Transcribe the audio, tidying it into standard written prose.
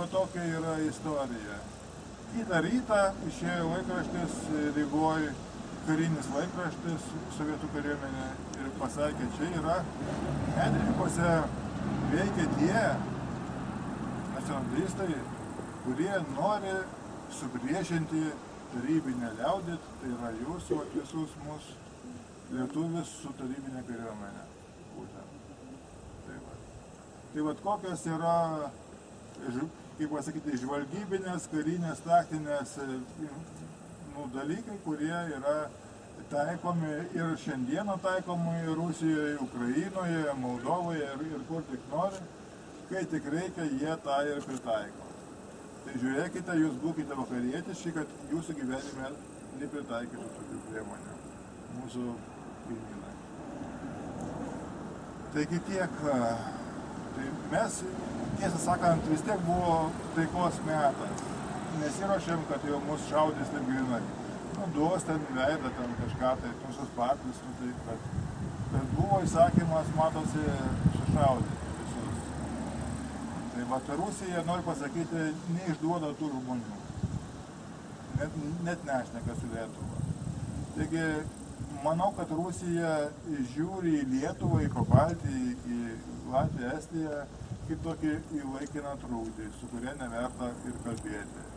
va tokia yra istorija. Kitą rytą išėjo laikraštis Rygoj, karinis laikraštis, sovietų kariuomenė, ir pasakė, čia yra Medrininkuose veikia tie nacionalistai, kurie nori supriešinti tarybinę liaudį, tai yra jūs, visus mus lietuvis su tarybinė kariuomenė. Tai vat kokios yra, kaip pasakyti, žvalgybinės, karinės, taktinės dalykai, kurie yra taikomi ir šiandieną taikomi Rusijoje, Ukrainoje, Moldovoje ir kur tik nori, kai tik reikia, jie tą ir pritaiko. Tai žiūrėkite, jūs būkite vakarietiški, kad jūsų gyvenime nepritaikytų tokių priemonių mūsų kaimynai. Taigi tiek, tai mes, tiesą sakant, vis tiek buvo taikos metas. Nesiruošėm, kad jau mus šaudys taip grinai. Duos ten veidą, ten kažką, tai visus partijus, bet buvo įsakymas, matosi, sušaudyti visus. Tai vat Rusija, noriu pasakyti, neišduoda tų žmonių. Net nešneka su Lietuva. Taigi, manau, kad Rusija žiūri į Lietuvą, į Pabaltį, į Latviją, Estiją, kaip tokį į laikiną trukdį, su kuria neverta ir kalbėti.